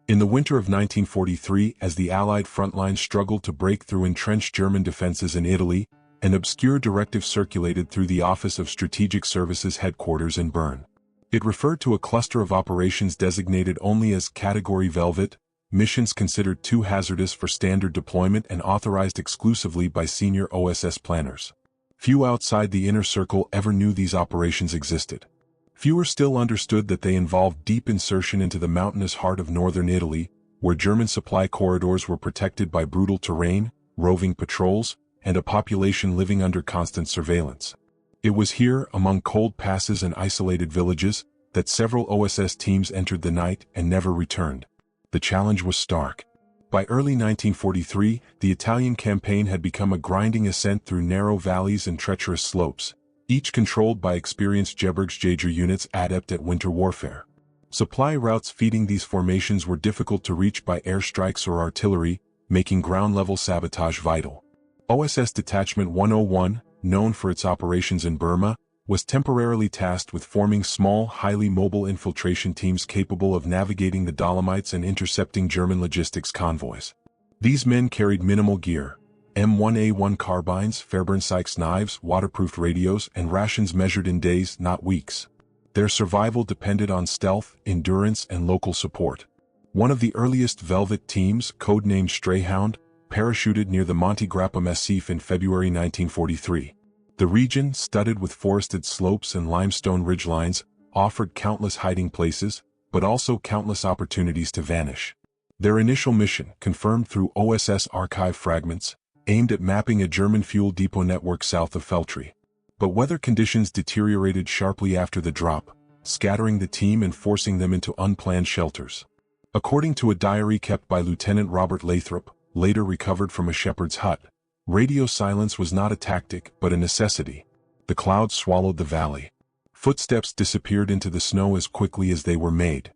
In the winter of 1943, as the Allied front lines struggled to break through entrenched German defenses in Italy, an obscure directive circulated through the Office of Strategic Services headquarters in Bern. It referred to a cluster of operations designated only as Category Velvet, missions considered too hazardous for standard deployment and authorized exclusively by senior OSS planners. Few outside the inner circle ever knew these operations existed. Fewer still understood that they involved deep insertion into the mountainous heart of northern Italy, where German supply corridors were protected by brutal terrain, roving patrols, and a population living under constant surveillance. It was here, among cold passes and isolated villages, that several OSS teams entered the night and never returned. The challenge was stark. By early 1943, the Italian campaign had become a grinding ascent through narrow valleys and treacherous slopes, each controlled by experienced Gebirgsjäger units adept at winter warfare. Supply routes feeding these formations were difficult to reach by airstrikes or artillery, making ground-level sabotage vital. OSS Detachment 101, known for its operations in Burma, was temporarily tasked with forming small, highly mobile infiltration teams capable of navigating the Dolomites and intercepting German logistics convoys. These men carried minimal gear: M1A1 carbines, Fairbairn Sykes knives, waterproof radios, and rations measured in days, not weeks. Their survival depended on stealth, endurance, and local support. One of the earliest Velvet teams, codenamed Strayhound, parachuted near the Monte Grappa Massif in February 1943. The region, studded with forested slopes and limestone ridgelines, offered countless hiding places, but also countless opportunities to vanish. Their initial mission, confirmed through OSS archive fragments, aimed at mapping a German fuel depot network south of Feltry. But weather conditions deteriorated sharply after the drop, scattering the team and forcing them into unplanned shelters. According to a diary kept by Lieutenant Robert Lathrop, later recovered from a shepherd's hut, radio silence was not a tactic but a necessity. The clouds swallowed the valley. Footsteps disappeared into the snow as quickly as they were made.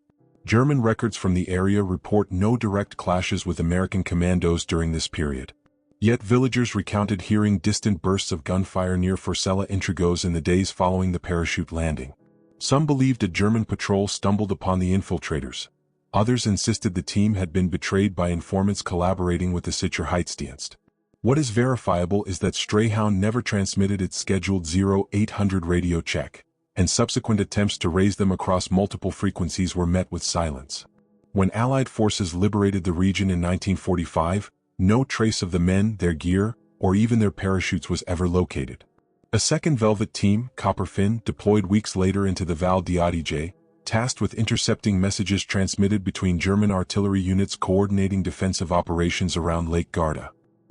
German records from the area report no direct clashes with American commandos during this period. Yet villagers recounted hearing distant bursts of gunfire near Forcella Intrigos in the days following the parachute landing. Some believed a German patrol stumbled upon the infiltrators. Others insisted the team had been betrayed by informants collaborating with the Sicherheitsdienst. What is verifiable is that Strayhound never transmitted its scheduled 0800 radio check, and subsequent attempts to raise them across multiple frequencies were met with silence. When Allied forces liberated the region in 1945, no trace of the men, their gear, or even their parachutes was ever located. A second Velvet team, Copperfin, deployed weeks later into the Val d'Adige, tasked with intercepting messages transmitted between German artillery units coordinating defensive operations around Lake Garda.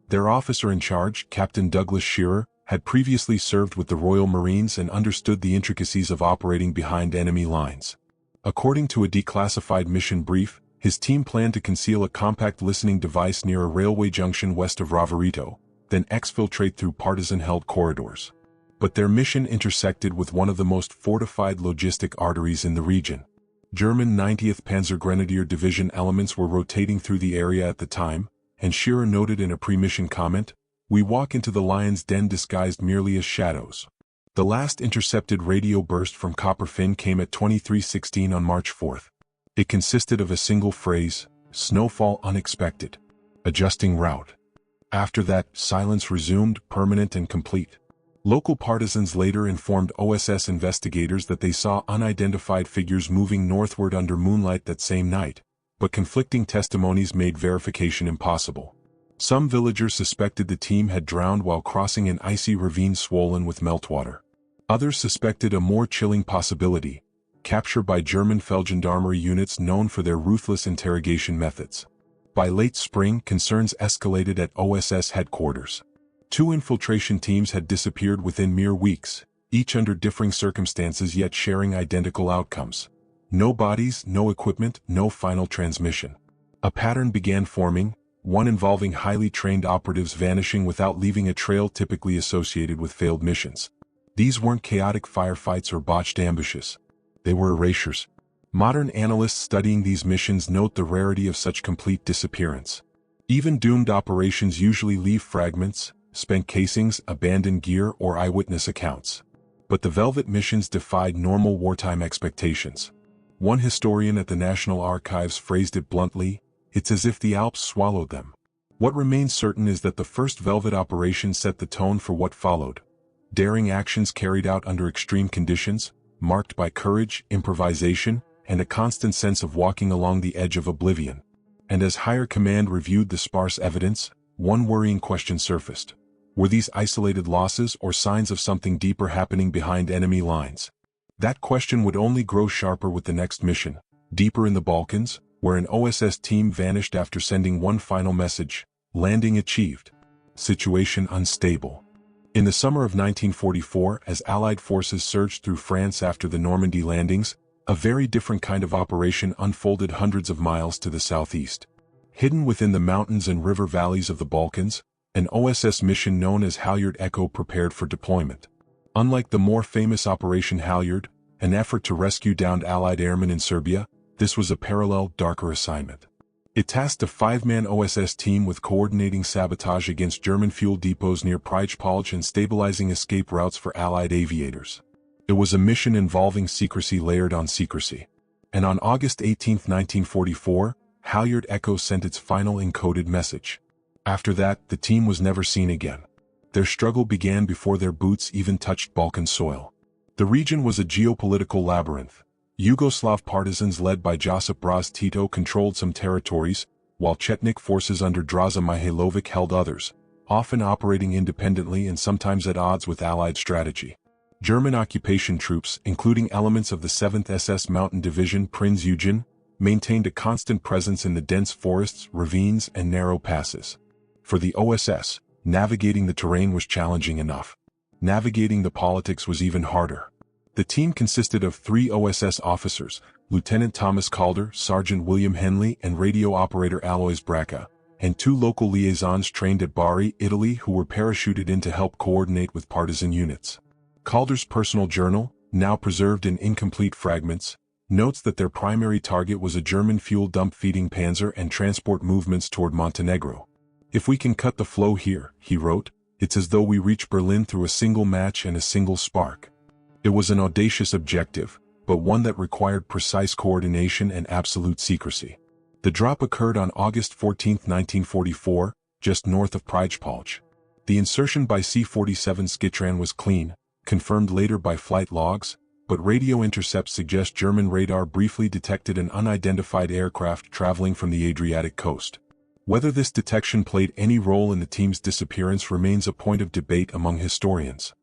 Their officer in charge, Captain Douglas Shearer, had previously served with the Royal Marines and understood the intricacies of operating behind enemy lines. According to a declassified mission brief, his team planned to conceal a compact listening device near a railway junction west of Roverito, then exfiltrate through partisan-held corridors. But their mission intersected with one of the most fortified logistic arteries in the region. German 90th Panzergrenadier Division elements were rotating through the area at the time, and Shearer noted in a pre-mission comment, "We walk into the lion's den disguised merely as shadows." The last intercepted radio burst from Copperfin came at 23:16 on March 4th. It consisted of a single phrase: "Snowfall unexpected. Adjusting route." After that, silence resumed, permanent and complete. Local partisans later informed OSS investigators that they saw unidentified figures moving northward under moonlight that same night, but conflicting testimonies made verification impossible. Some villagers suspected the team had drowned while crossing an icy ravine swollen with meltwater. Others suspected a more chilling possibility: capture by German Feldgendarmerie units known for their ruthless interrogation methods. By late spring, concerns escalated at OSS headquarters. 2 infiltration teams had disappeared within mere weeks, each under differing circumstances yet sharing identical outcomes. No bodies, no equipment, no final transmission. A pattern began forming, one involving highly trained operatives vanishing without leaving a trail typically associated with failed missions. These weren't chaotic firefights or botched ambushes. They were erasures. Modern analysts studying these missions note the rarity of such complete disappearance. Even doomed operations usually leave fragments, spent casings, abandoned gear, or eyewitness accounts. But the Velvet missions defied normal wartime expectations. One historian at the National Archives phrased it bluntly, "It's as if the Alps swallowed them." What remains certain is that the first Velvet operation set the tone for what followed. Daring actions carried out under extreme conditions, marked by courage, improvisation, and a constant sense of walking along the edge of oblivion. And as higher command reviewed the sparse evidence, one worrying question surfaced. Were these isolated losses or signs of something deeper happening behind enemy lines? That question would only grow sharper with the next mission, deeper in the Balkans, where an OSS team vanished after sending one final message: landing achieved. Situation unstable. In the summer of 1944, as Allied forces surged through France after the Normandy landings, a very different kind of operation unfolded hundreds of miles to the southeast. Hidden within the mountains and river valleys of the Balkans, an OSS mission known as Halyard Echo prepared for deployment. Unlike the more famous Operation Halyard, an effort to rescue downed Allied airmen in Serbia, this was a parallel, darker assignment. It tasked a 5-man OSS team with coordinating sabotage against German fuel depots near Prijepolje and stabilizing escape routes for Allied aviators. It was a mission involving secrecy layered on secrecy. And on August 18, 1944, Halyard Echo sent its final encoded message. After that, the team was never seen again. Their struggle began before their boots even touched Balkan soil. The region was a geopolitical labyrinth. Yugoslav partisans led by Josip Broz Tito controlled some territories, while Chetnik forces under Draza Mihailovic held others, often operating independently and sometimes at odds with Allied strategy. German occupation troops, including elements of the 7th SS Mountain Division Prinz Eugen, maintained a constant presence in the dense forests, ravines, and narrow passes. For the OSS, navigating the terrain was challenging enough. Navigating the politics was even harder. The team consisted of 3 OSS officers, Lieutenant Thomas Calder, Sergeant William Henley, and radio operator Alois Bracca, and 2 local liaisons trained at Bari, Italy, who were parachuted in to help coordinate with partisan units. Calder's personal journal, now preserved in incomplete fragments, notes that their primary target was a German fuel dump feeding Panzer and transport movements toward Montenegro. "If we can cut the flow here," he wrote, "it's as though we reach Berlin through a single match and a single spark." It was an audacious objective, but one that required precise coordination and absolute secrecy. The drop occurred on August 14, 1944, just north of Prijepolje. The insertion by C-47 Skitran was clean, confirmed later by flight logs, but radio intercepts suggest German radar briefly detected an unidentified aircraft traveling from the Adriatic coast. Whether this detection played any role in the team's disappearance remains a point of debate among historians.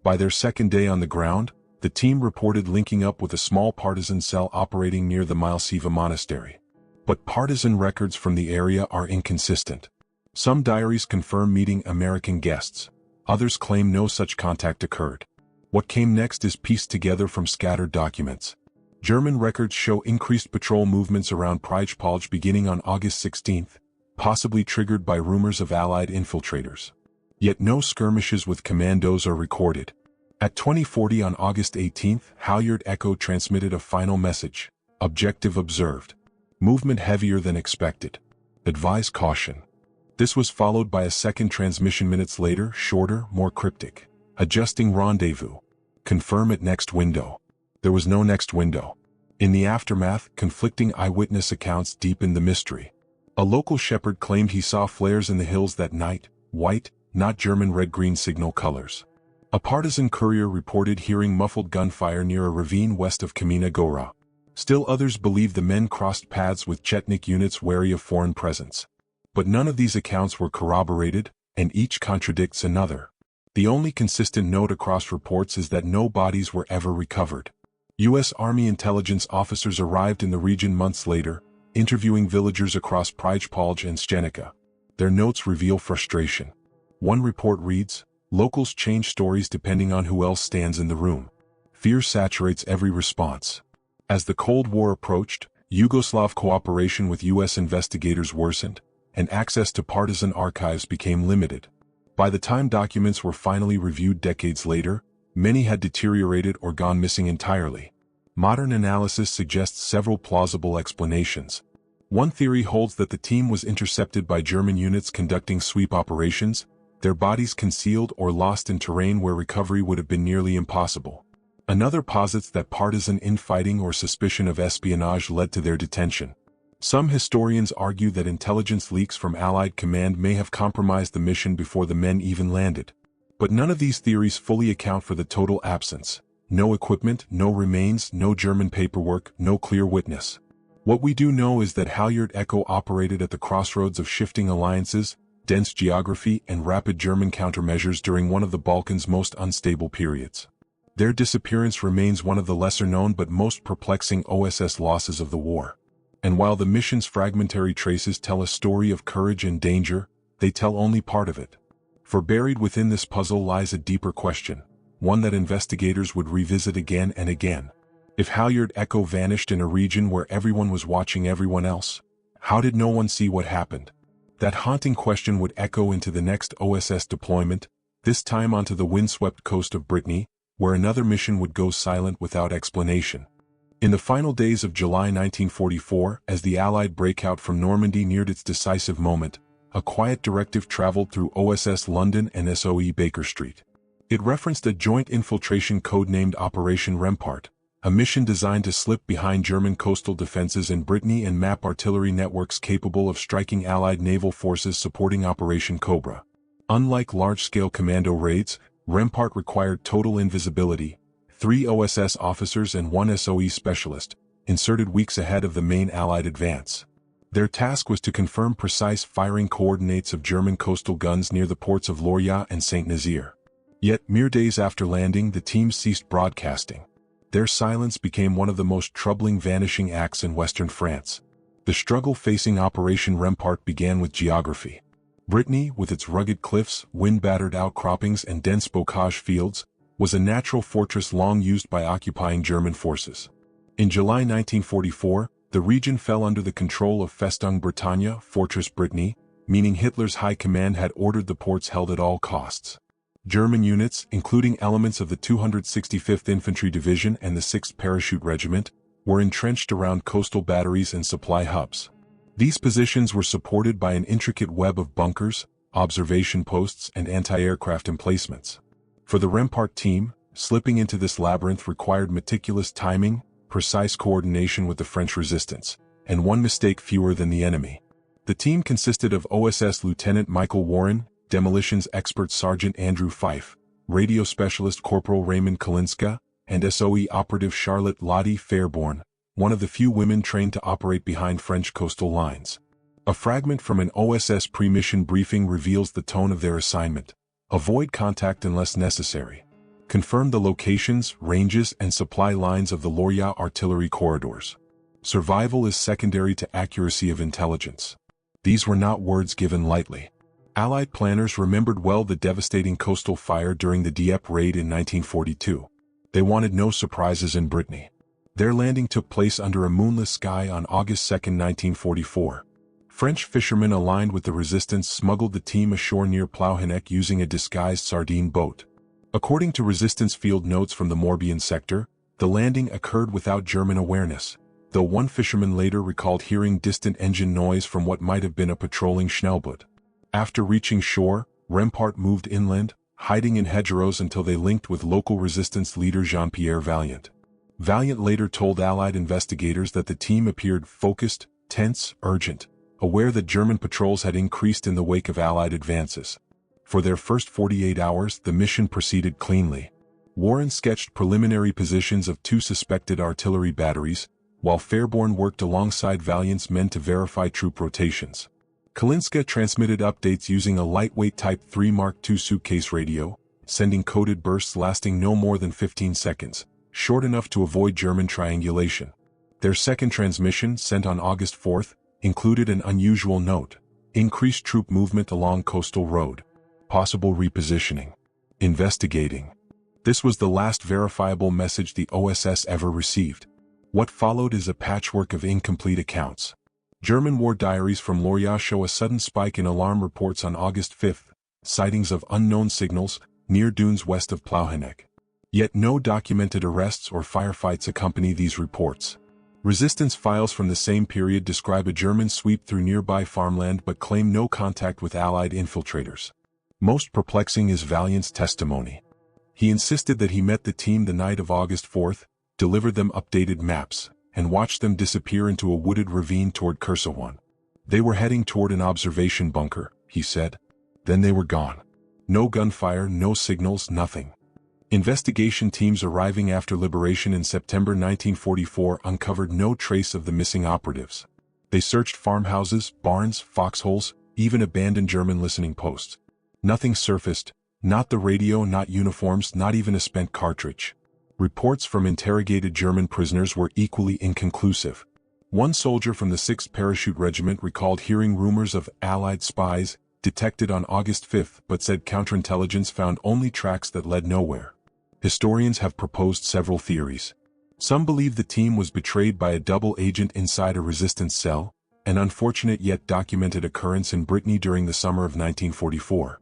By their second day on the ground, the team reported linking up with a small partisan cell operating near the Milesiva monastery. But partisan records from the area are inconsistent. Some diaries confirm meeting American guests. Others claim no such contact occurred. What came next is pieced together from scattered documents. German records show increased patrol movements around Prijepolje beginning on August 16, possibly triggered by rumors of Allied infiltrators. Yet no skirmishes with commandos are recorded. At 2040 on August 18, Halyard Echo transmitted a final message: "Objective observed. Movement heavier than expected. Advise caution." This was followed by a second transmission minutes later, shorter, more cryptic: "Adjusting rendezvous. Confirm at next window." There was no next window. In the aftermath, conflicting eyewitness accounts deepened the mystery. A local shepherd claimed he saw flares in the hills that night, white, not German red-green signal colors. A partisan courier reported hearing muffled gunfire near a ravine west of Kamena Gora. Still others believe the men crossed paths with Chetnik units wary of foreign presence. But none of these accounts were corroborated, and each contradicts another. The only consistent note across reports is that no bodies were ever recovered. U.S. Army intelligence officers arrived in the region months later, interviewing villagers across Prijepolje and Szczenica. Their notes reveal frustration. One report reads, "Locals change stories depending on who else stands in the room. Fear saturates every response." As the Cold War approached, Yugoslav cooperation with U.S. investigators worsened, and access to partisan archives became limited. By the time documents were finally reviewed decades later, many had deteriorated or gone missing entirely. Modern analysis suggests several plausible explanations. One theory holds that the team was intercepted by German units conducting sweep operations, their bodies concealed or lost in terrain where recovery would have been nearly impossible. Another posits that partisan infighting or suspicion of espionage led to their detention. Some historians argue that intelligence leaks from Allied command may have compromised the mission before the men even landed. But none of these theories fully account for the total absence. No equipment, no remains, no German paperwork, no clear witness. What we do know is that Halyard Echo operated at the crossroads of shifting alliances, dense geography, and rapid German countermeasures during one of the Balkans' most unstable periods. Their disappearance remains one of the lesser-known but most perplexing OSS losses of the war. And while the mission's fragmentary traces tell a story of courage and danger, they tell only part of it. For buried within this puzzle lies a deeper question, one that investigators would revisit again and again. If Halyard Echo vanished in a region where everyone was watching everyone else, how did no one see what happened? That haunting question would echo into the next OSS deployment, this time onto the windswept coast of Brittany, where another mission would go silent without explanation. In the final days of July 1944, as the Allied breakout from Normandy neared its decisive moment, a quiet directive traveled through OSS London and SOE Baker Street. It referenced a joint infiltration codenamed Operation Rempart, a mission designed to slip behind German coastal defenses in Brittany and map artillery networks capable of striking Allied naval forces supporting Operation Cobra. Unlike large-scale commando raids, Rempart required total invisibility. 3 OSS officers and 1 SOE specialist, inserted weeks ahead of the main Allied advance. Their task was to confirm precise firing coordinates of German coastal guns near the ports of Lorient and Saint-Nazaire. Yet, mere days after landing, the team ceased broadcasting. Their silence became one of the most troubling vanishing acts in Western France. The struggle facing Operation Rempart began with geography. Brittany, with its rugged cliffs, wind-battered outcroppings and dense bocage fields, was a natural fortress long used by occupying German forces. In July 1944, the region fell under the control of Festung Bretagne, Fortress Brittany, meaning Hitler's high command had ordered the ports held at all costs. German units, including elements of the 265th Infantry Division and the 6th Parachute Regiment, were entrenched around coastal batteries and supply hubs. These positions were supported by an intricate web of bunkers, observation posts, and anti-aircraft emplacements. For the Rempart team, slipping into this labyrinth required meticulous timing, precise coordination with the French resistance, and one mistake fewer than the enemy. The team consisted of OSS Lieutenant Michael Warren, demolitions expert Sergeant Andrew Fife, radio specialist Corporal Raymond Kalinska, and SOE operative Charlotte Lottie Fairborn, one of the few women trained to operate behind French coastal lines. A fragment from an OSS pre-mission briefing reveals the tone of their assignment. Avoid contact unless necessary. Confirm the locations, ranges, and supply lines of the Lorient artillery corridors. Survival is secondary to accuracy of intelligence. These were not words given lightly. Allied planners remembered well the devastating coastal fire during the Dieppe raid in 1942. They wanted no surprises in Brittany. Their landing took place under a moonless sky on August 2, 1944. French fishermen aligned with the resistance smuggled the team ashore near Plouhinec using a disguised sardine boat. According to resistance field notes from the Morbihan sector, the landing occurred without German awareness, though one fisherman later recalled hearing distant engine noise from what might have been a patrolling Schnellboot. After reaching shore, Rempart moved inland, hiding in hedgerows until they linked with local resistance leader Jean-Pierre Vaillant. Vaillant later told Allied investigators that the team appeared focused, tense, urgent, aware that German patrols had increased in the wake of Allied advances. For their first 48 hours, the mission proceeded cleanly. Warren sketched preliminary positions of 2 suspected artillery batteries, while Fairborn worked alongside Vaillant's men to verify troop rotations. Kalinska transmitted updates using a lightweight Type 3 Mark II suitcase radio, sending coded bursts lasting no more than 15 seconds, short enough to avoid German triangulation. Their second transmission, sent on August 4th, included an unusual note: increased troop movement along coastal road. Possible repositioning. Investigating. This was the last verifiable message the OSS ever received. What followed is a patchwork of incomplete accounts. German war diaries from Lorient show a sudden spike in alarm reports on August 5th, sightings of unknown signals near dunes west of Plouhinec. Yet no documented arrests or firefights accompany these reports. Resistance files from the same period describe a German sweep through nearby farmland but claim no contact with Allied infiltrators. Most perplexing is Vaillant's testimony. He insisted that he met the team the night of August 4th, delivered them updated maps, and watched them disappear into a wooded ravine toward Kursawan. They were heading toward an observation bunker, he said. Then they were gone. No gunfire, no signals, nothing. Investigation teams arriving after liberation in September 1944 uncovered no trace of the missing operatives. They searched farmhouses, barns, foxholes, even abandoned German listening posts. Nothing surfaced, not the radio, not uniforms, not even a spent cartridge. Reports from interrogated German prisoners were equally inconclusive. One soldier from the 6th Parachute Regiment recalled hearing rumors of Allied spies detected on August 5th but said counterintelligence found only tracks that led nowhere. Historians have proposed several theories. Some believe the team was betrayed by a double agent inside a resistance cell, an unfortunate yet documented occurrence in Brittany during the summer of 1944.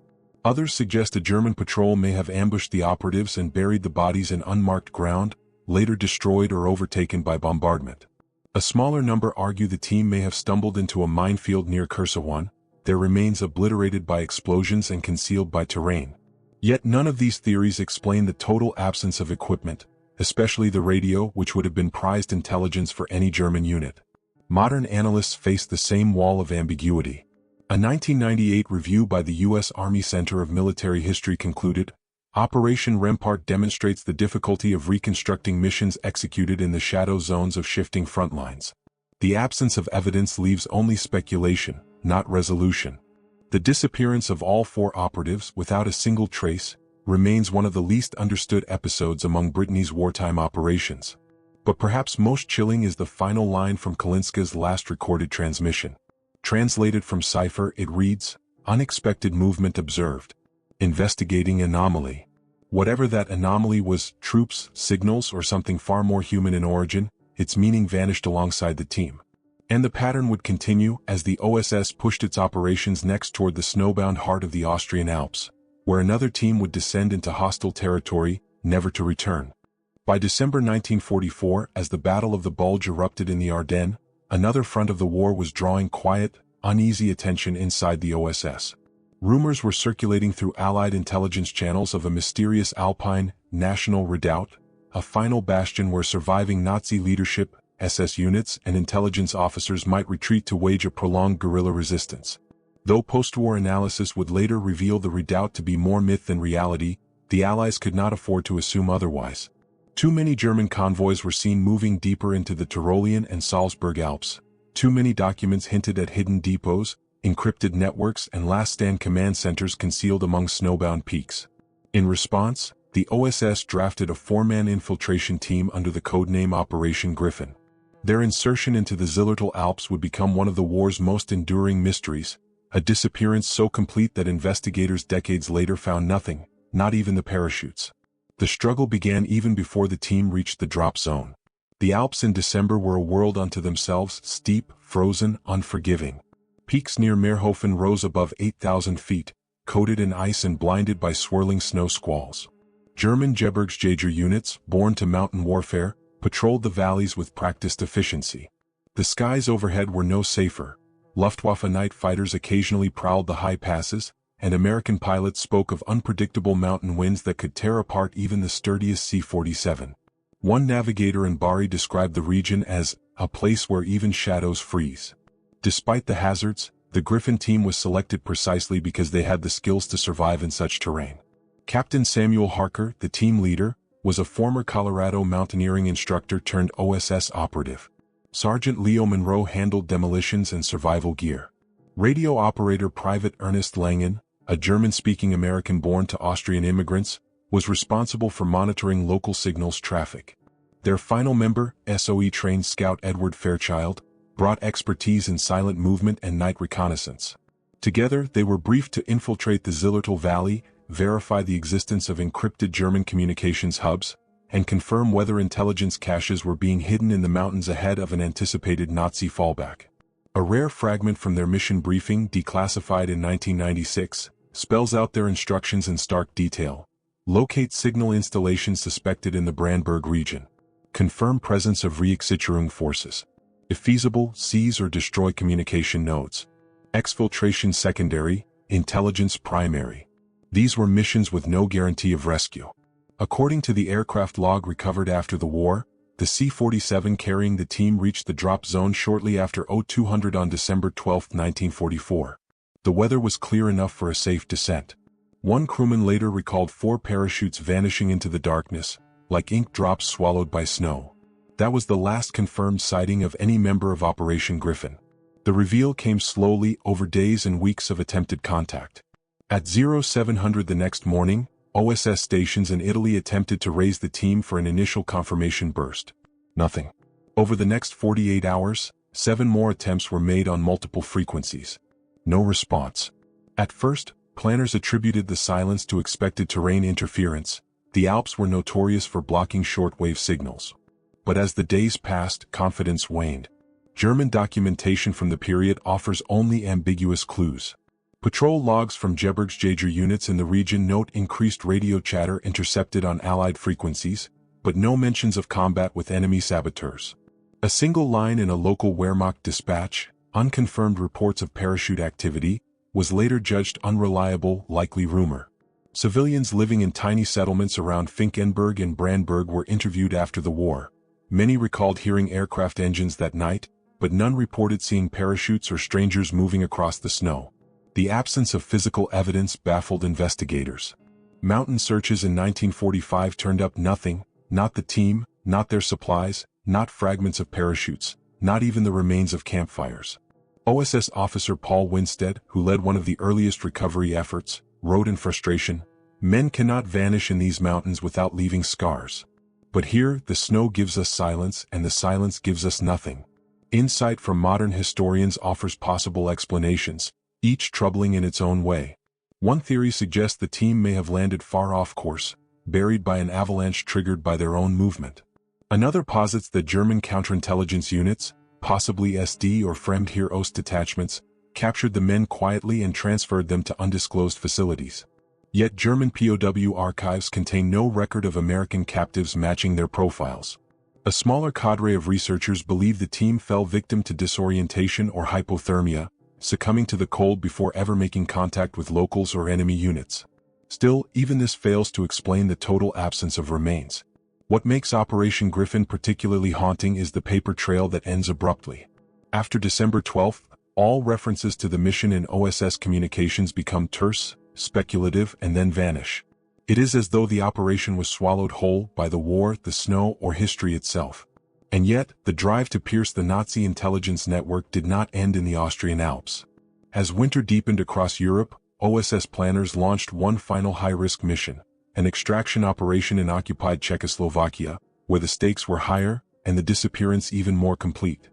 Others suggest a German patrol may have ambushed the operatives and buried the bodies in unmarked ground, later destroyed or overtaken by bombardment. A smaller number argue the team may have stumbled into a minefield near Kursawan, their remains obliterated by explosions and concealed by terrain. Yet none of these theories explain the total absence of equipment, especially the radio, which would have been prized intelligence for any German unit. Modern analysts face the same wall of ambiguity. A 1998 review by the U.S. Army Center of Military History concluded, Operation Rempart demonstrates the difficulty of reconstructing missions executed in the shadow zones of shifting front lines. The absence of evidence leaves only speculation, not resolution. The disappearance of all 4 operatives without a single trace remains one of the least understood episodes among Brittany's wartime operations. But perhaps most chilling is the final line from Kalinska's last recorded transmission. Translated from cipher, it reads, "Unexpected movement observed. Investigating anomaly." Whatever that anomaly was, troops, signals, or something far more human in origin, its meaning vanished alongside the team. And the pattern would continue as the OSS pushed its operations next toward the snowbound heart of the Austrian Alps, where another team would descend into hostile territory, never to return. By December 1944, as the Battle of the Bulge erupted in the Ardennes, another front of the war was drawing quiet, uneasy attention inside the OSS. Rumors were circulating through Allied intelligence channels of a mysterious Alpine national redoubt, a final bastion where surviving Nazi leadership, SS units, and intelligence officers might retreat to wage a prolonged guerrilla resistance. Though post-war analysis would later reveal the redoubt to be more myth than reality, the Allies could not afford to assume otherwise. Too many German convoys were seen moving deeper into the Tyrolean and Salzburg Alps. Too many documents hinted at hidden depots, encrypted networks, and last-stand command centers concealed among snowbound peaks. In response, the OSS drafted a 4-man infiltration team under the codename Operation Griffin. Their insertion into the Zillertal Alps would become one of the war's most enduring mysteries, a disappearance so complete that investigators decades later found nothing, not even the parachutes. The struggle began even before the team reached the drop zone. The Alps in December were a world unto themselves, steep, frozen, unforgiving. Peaks near Meerhofen rose above 8,000 feet, coated in ice and blinded by swirling snow squalls. German Gebirgsjäger units, born to mountain warfare, patrolled the valleys with practiced efficiency. The skies overhead were no safer. Luftwaffe night fighters occasionally prowled the high passes, and American pilots spoke of unpredictable mountain winds that could tear apart even the sturdiest C-47. One navigator in Bari described the region as a place where even shadows freeze. Despite the hazards, the Griffin team was selected precisely because they had the skills to survive in such terrain. Captain Samuel Harker, the team leader, was a former Colorado mountaineering instructor turned OSS operative. Sergeant Leo Monroe handled demolitions and survival gear. Radio operator Private Ernest Langen, a German-speaking American born to Austrian immigrants, was responsible for monitoring local signals traffic. Their final member, SOE-trained scout Edward Fairchild, brought expertise in silent movement and night reconnaissance. Together, they were briefed to infiltrate the Zillertal Valley, verify the existence of encrypted German communications hubs, and confirm whether intelligence caches were being hidden in the mountains ahead of an anticipated Nazi fallback. A rare fragment from their mission briefing, declassified in 1996, spells out their instructions in stark detail. Locate signal installations suspected in the Brandenburg region. Confirm presence of Reichssicherung forces. If feasible, seize or destroy communication nodes. Exfiltration secondary, intelligence primary. These were missions with no guarantee of rescue. According to the aircraft log recovered after the war, the C-47 carrying the team reached the drop zone shortly after 0200 on December 12, 1944. The weather was clear enough for a safe descent. One crewman later recalled 4 parachutes vanishing into the darkness, like ink drops swallowed by snow. That was the last confirmed sighting of any member of Operation Griffin. The reveal came slowly over days and weeks of attempted contact. At 0700 the next morning, OSS stations in Italy attempted to raise the team for an initial confirmation burst. Nothing. Over the next 48 hours, 7 more attempts were made on multiple frequencies. No response. At first, planners attributed the silence to expected terrain interference. The Alps were notorious for blocking shortwave signals. But as the days passed, confidence waned. German documentation from the period offers only ambiguous clues. Patrol logs from Gebirgsjäger units in the region note increased radio chatter intercepted on Allied frequencies, but no mentions of combat with enemy saboteurs. A single line in a local Wehrmacht dispatch, unconfirmed reports of parachute activity, was later judged unreliable, likely rumor. Civilians living in tiny settlements around Finkenberg and Brandberg were interviewed after the war. Many recalled hearing aircraft engines that night, but none reported seeing parachutes or strangers moving across the snow. The absence of physical evidence baffled investigators. Mountain searches in 1945 turned up nothing, not the team, not their supplies, not fragments of parachutes, not even the remains of campfires. OSS officer Paul Winstead, who led one of the earliest recovery efforts, wrote in frustration, "Men cannot vanish in these mountains without leaving scars. But here, the snow gives us silence and the silence gives us nothing." Insight from modern historians offers possible explanations, each troubling in its own way. One theory suggests the team may have landed far off course, buried by an avalanche triggered by their own movement. Another posits that German counterintelligence units, possibly SD or Fremdheer Ost detachments, captured the men quietly and transferred them to undisclosed facilities. Yet German POW archives contain no record of American captives matching their profiles. A smaller cadre of researchers believe the team fell victim to disorientation or hypothermia, succumbing to the cold before ever making contact with locals or enemy units. Still, even this fails to explain the total absence of remains. What makes Operation Griffin particularly haunting is the paper trail that ends abruptly. After December 12, all references to the mission in OSS communications become terse, speculative, and then vanish. It is as though the operation was swallowed whole by the war, the snow, or history itself. And yet, the drive to pierce the Nazi intelligence network did not end in the Austrian Alps. As winter deepened across Europe, OSS planners launched one final high-risk mission, an extraction operation in occupied Czechoslovakia, where the stakes were higher and the disappearance even more complete.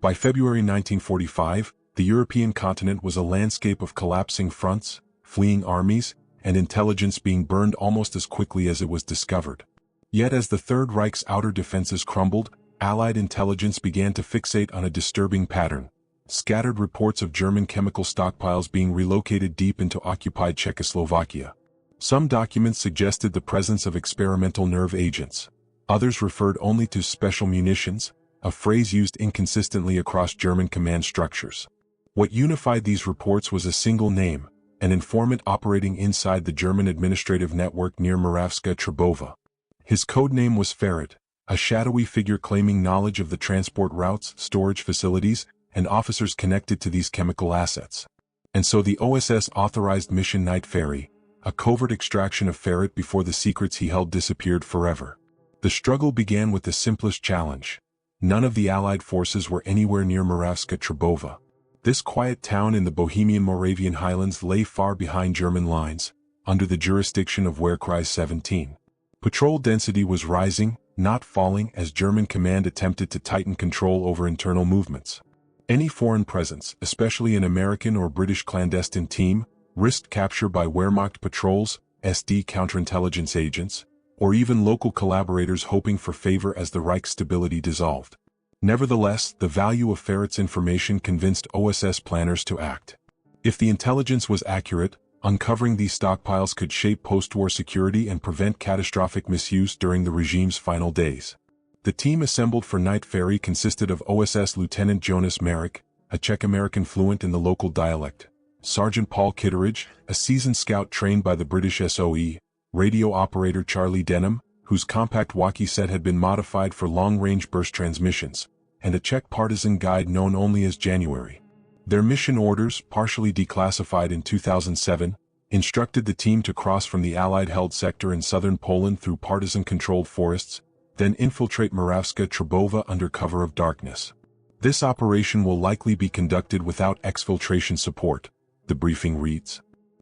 By February 1945, the European continent was a landscape of collapsing fronts, fleeing armies, and intelligence being burned almost as quickly as it was discovered. Yet as the Third Reich's outer defenses crumbled, Allied intelligence began to fixate on a disturbing pattern: scattered reports of German chemical stockpiles being relocated deep into occupied Czechoslovakia. Some documents suggested the presence of experimental nerve agents. Others referred only to special munitions, a phrase used inconsistently across German command structures. What unified these reports was a single name, an informant operating inside the German administrative network near Moravska Trebova. His codename was Ferret, a shadowy figure claiming knowledge of the transport routes, storage facilities, and officers connected to these chemical assets. And so the OSS authorized Mission Night Ferry, a covert extraction of Ferret before the secrets he held disappeared forever. The struggle began with the simplest challenge. None of the Allied forces were anywhere near Moravska Trebova. This quiet town in the Bohemian Moravian highlands lay far behind German lines, under the jurisdiction of Wehrkreis 17. Patrol density was rising, not falling, as German command attempted to tighten control over internal movements. Any foreign presence, especially an American or British clandestine team, risked capture by Wehrmacht patrols, SD counterintelligence agents, or even local collaborators hoping for favor as the Reich's stability dissolved. Nevertheless, the value of Ferret's information convinced OSS planners to act. If the intelligence was accurate, uncovering these stockpiles could shape post-war security and prevent catastrophic misuse during the regime's final days. The team assembled for Night Ferry consisted of OSS Lieutenant Jonas Merrick, a Czech-American fluent in the local dialect, Sergeant Paul Kitteridge, a seasoned scout trained by the British SOE, radio operator Charlie Denham, whose compact walkie set had been modified for long-range burst transmissions, and a Czech partisan guide known only as January. Their mission orders, partially declassified in 2007, instructed the team to cross from the Allied-held sector in southern Poland through partisan-controlled forests, then infiltrate Morawska Trzebowa under cover of darkness. This operation will likely be conducted without exfiltration support, the briefing reads.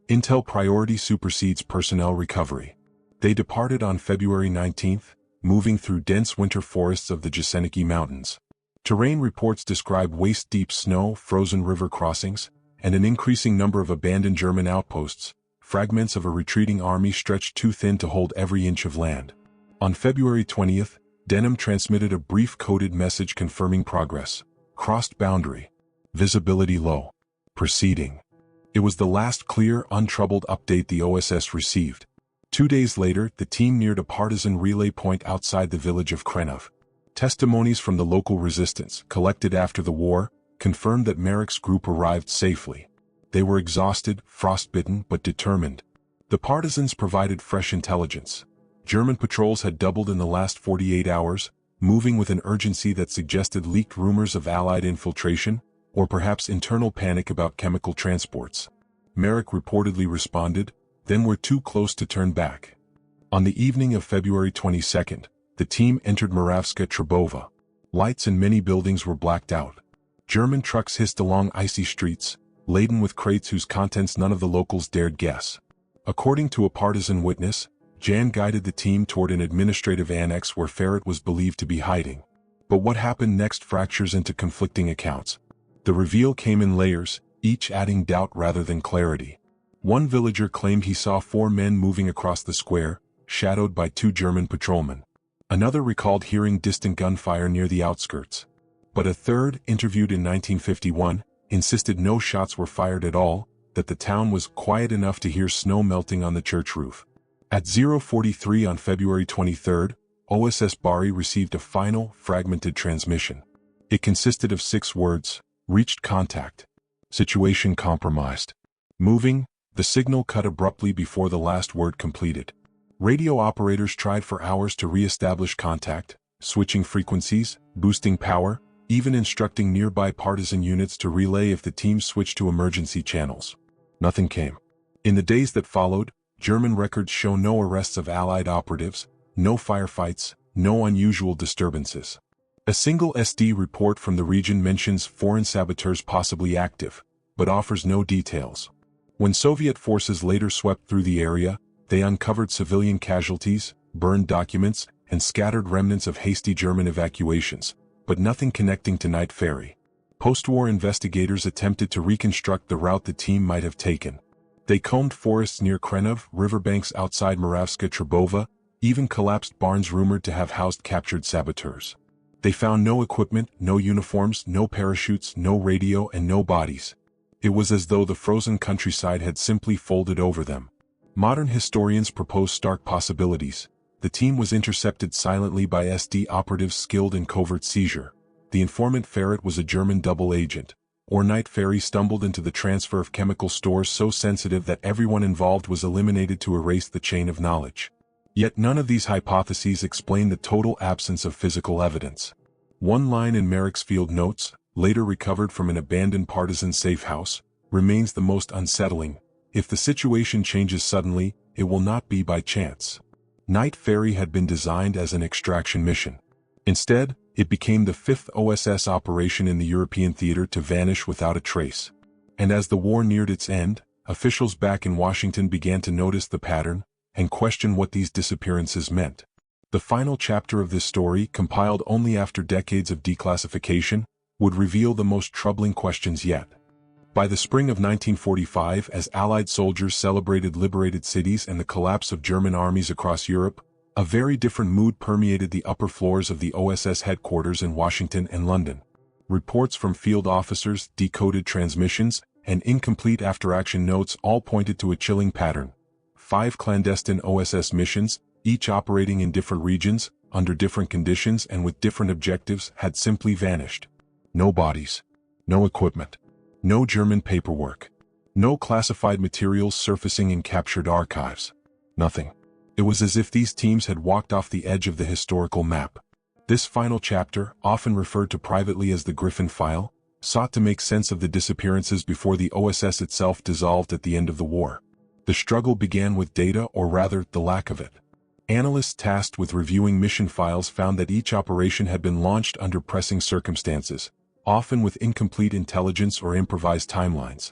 Intel priority supersedes personnel recovery. They departed on February 19, moving through dense winter forests of the Jaseniki Mountains. Terrain reports describe waist-deep snow, frozen river crossings, and an increasing number of abandoned German outposts, fragments of a retreating army stretched too thin to hold every inch of land. On February 20, Denham transmitted a brief coded message confirming progress. Crossed boundary. Visibility low. Proceeding. It was the last clear, untroubled update the OSS received. 2 days later, the team neared a partisan relay point outside the village of Krenov. Testimonies from the local resistance, collected after the war, confirmed that Marek's group arrived safely. They were exhausted, frostbitten, but determined. The partisans provided fresh intelligence. German patrols had doubled in the last 48 hours, moving with an urgency that suggested leaked rumors of Allied infiltration, or perhaps internal panic about chemical transports. Marek reportedly responded, "Then we're too close to turn back." On the evening of February 22, the team entered Morawska Trzebowa. Lights in many buildings were blacked out. German trucks hissed along icy streets, laden with crates whose contents none of the locals dared guess. According to a partisan witness, Jan guided the team toward an administrative annex where Ferret was believed to be hiding. But what happened next fractures into conflicting accounts. The reveal came in layers, each adding doubt rather than clarity. One villager claimed he saw 4 men moving across the square, shadowed by 2 German patrolmen. Another recalled hearing distant gunfire near the outskirts. But a third, interviewed in 1951, insisted no shots were fired at all, that the town was quiet enough to hear snow melting on the church roof. At 0:43 on February 23, OSS Bari received a final, fragmented transmission. It consisted of 6 words: reached contact. Situation compromised. Moving, the signal cut abruptly before the last word completed. Radio operators tried for hours to re-establish contact, switching frequencies, boosting power, even instructing nearby partisan units to relay if the team switched to emergency channels. Nothing came. In the days that followed, German records show no arrests of Allied operatives, no firefights, no unusual disturbances. A single SD report from the region mentions foreign saboteurs possibly active, but offers no details. When Soviet forces later swept through the area, they uncovered civilian casualties, burned documents, and scattered remnants of hasty German evacuations, but nothing connecting to Night Ferry. Post-war investigators attempted to reconstruct the route the team might have taken. They combed forests near Krenov, riverbanks outside Morawska Trzebowa, even collapsed barns rumored to have housed captured saboteurs. They found no equipment, no uniforms, no parachutes, no radio, and no bodies. It was as though the frozen countryside had simply folded over them. Modern historians propose stark possibilities. The team was intercepted silently by SD operatives skilled in covert seizure. The informant Ferret was a German double agent. Or Night Ferry stumbled into the transfer of chemical stores so sensitive that everyone involved was eliminated to erase the chain of knowledge. Yet none of these hypotheses explain the total absence of physical evidence. One line in Marek's field notes, later recovered from an abandoned partisan safe house, remains the most unsettling. If the situation changes suddenly, it will not be by chance. Night Ferry had been designed as an extraction mission. Instead, it became the 5th OSS operation in the European theater to vanish without a trace. And as the war neared its end, officials back in Washington began to notice the pattern and question what these disappearances meant. The final chapter of this story, compiled only after decades of declassification, would reveal the most troubling questions yet. By the spring of 1945, as Allied soldiers celebrated liberated cities and the collapse of German armies across Europe, a very different mood permeated the upper floors of the OSS headquarters in Washington and London. Reports from field officers, decoded transmissions, and incomplete after-action notes all pointed to a chilling pattern. 5 clandestine OSS missions, each operating in different regions, under different conditions and with different objectives, had simply vanished. No bodies. No equipment. No German paperwork. No classified materials surfacing in captured archives. Nothing. It was as if these teams had walked off the edge of the historical map. This final chapter, often referred to privately as the Griffin File, sought to make sense of the disappearances before the OSS itself dissolved at the end of the war. The struggle began with data, or rather, the lack of it. Analysts tasked with reviewing mission files found that each operation had been launched under pressing circumstances, often with incomplete intelligence or improvised timelines.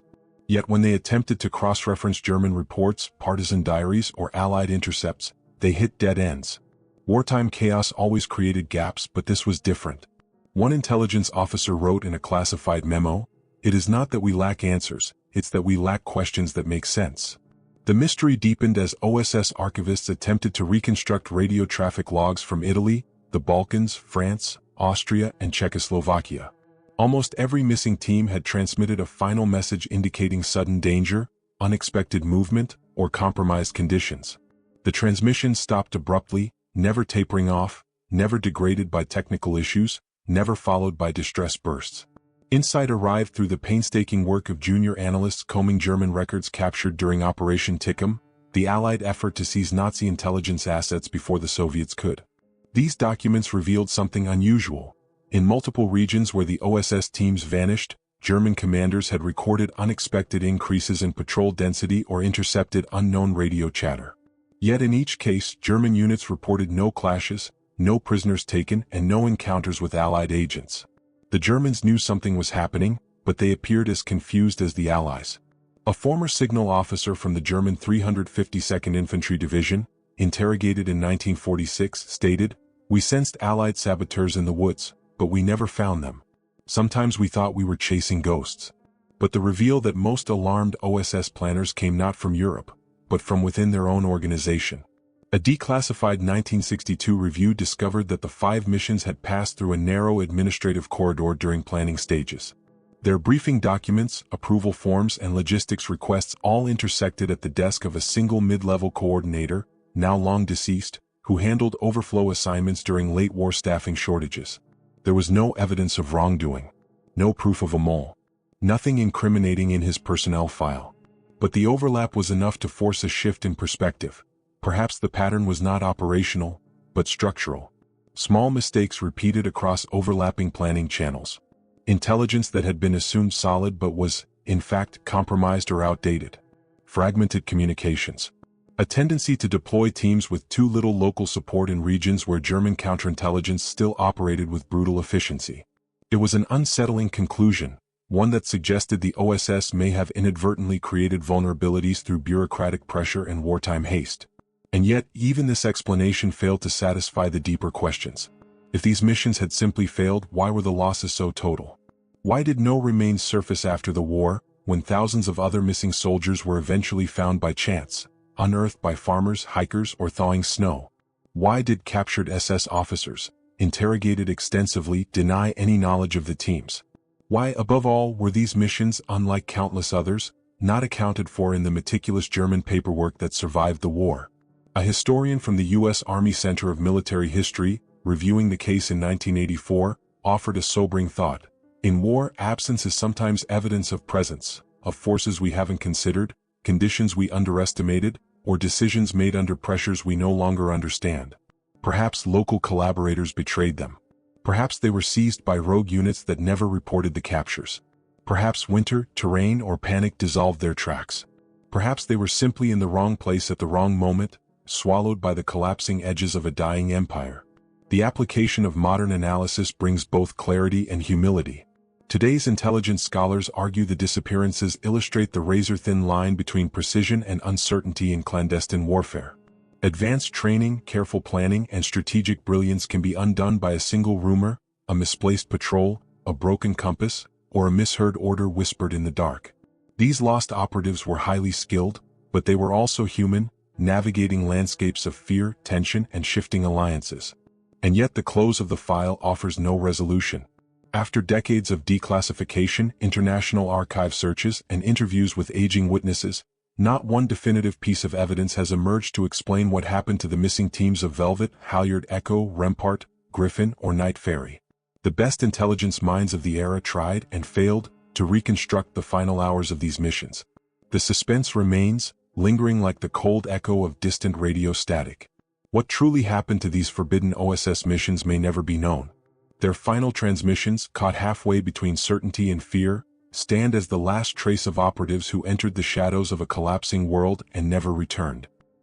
Yet when they attempted to cross-reference German reports, partisan diaries, or Allied intercepts, they hit dead ends. Wartime chaos always created gaps, but this was different. One intelligence officer wrote in a classified memo, "It is not that we lack answers, it's that we lack questions that make sense." The mystery deepened as OSS archivists attempted to reconstruct radio traffic logs from Italy, the Balkans, France, Austria, and Czechoslovakia. Almost every missing team had transmitted a final message indicating sudden danger, unexpected movement, or compromised conditions. The transmissions stopped abruptly, never tapering off, never degraded by technical issues, never followed by distress bursts. Insight arrived through the painstaking work of junior analysts combing German records captured during Operation Tickum, the Allied effort to seize Nazi intelligence assets before the Soviets could. These documents revealed something unusual. In multiple regions where the OSS teams vanished, German commanders had recorded unexpected increases in patrol density or intercepted unknown radio chatter. Yet in each case, German units reported no clashes, no prisoners taken, and no encounters with Allied agents. The Germans knew something was happening, but they appeared as confused as the Allies. A former signal officer from the German 352nd Infantry Division, interrogated in 1946, stated, "We sensed Allied saboteurs in the woods, but we never found them. Sometimes we thought we were chasing ghosts." But the reveal that most alarmed OSS planners came not from Europe, but from within their own organization. A declassified 1962 review discovered that the 5 missions had passed through a narrow administrative corridor during planning stages. Their briefing documents, approval forms, and logistics requests all intersected at the desk of a single mid-level coordinator, now long deceased, who handled overflow assignments during late war staffing shortages. There was no evidence of wrongdoing, no proof of a mole, nothing incriminating in his personnel file. But the overlap was enough to force a shift in perspective. Perhaps the pattern was not operational, but structural. Small mistakes repeated across overlapping planning channels. Intelligence that had been assumed solid but was, in fact, compromised or outdated. Fragmented communications. A tendency to deploy teams with too little local support in regions where German counterintelligence still operated with brutal efficiency. It was an unsettling conclusion, one that suggested the OSS may have inadvertently created vulnerabilities through bureaucratic pressure and wartime haste. And yet, even this explanation failed to satisfy the deeper questions. If these missions had simply failed, why were the losses so total? Why did no remains surface after the war, when thousands of other missing soldiers were eventually found by chance, unearthed by farmers, hikers, or thawing snow? Why did captured SS officers, interrogated extensively, deny any knowledge of the teams? Why, above all, were these missions, unlike countless others, not accounted for in the meticulous German paperwork that survived the war? A historian from the U.S. Army Center of Military History, reviewing the case in 1984, offered a sobering thought. In war, absence is sometimes evidence of presence, of forces we haven't considered, conditions we underestimated, or decisions made under pressures we no longer understand. Perhaps local collaborators betrayed them. Perhaps they were seized by rogue units that never reported the captures. Perhaps winter, terrain, or panic dissolved their tracks. Perhaps they were simply in the wrong place at the wrong moment, swallowed by the collapsing edges of a dying empire. The application of modern analysis brings both clarity and humility. Today's intelligence scholars argue the disappearances illustrate the razor-thin line between precision and uncertainty in clandestine warfare. Advanced training, careful planning, and strategic brilliance can be undone by a single rumor, a misplaced patrol, a broken compass, or a misheard order whispered in the dark. These lost operatives were highly skilled, but they were also human, navigating landscapes of fear, tension, and shifting alliances. And yet the close of the file offers no resolution. After decades of declassification, international archive searches, and interviews with aging witnesses, not one definitive piece of evidence has emerged to explain what happened to the missing teams of Velvet, Halyard Echo, Rempart, Griffin, or Night Fairy. The best intelligence minds of the era tried and failed to reconstruct the final hours of these missions. The suspense remains, lingering like the cold echo of distant radio static. What truly happened to these forbidden OSS missions may never be known. Their final transmissions, caught halfway between certainty and fear, stand as the last trace of operatives who entered the shadows of a collapsing world and never returned.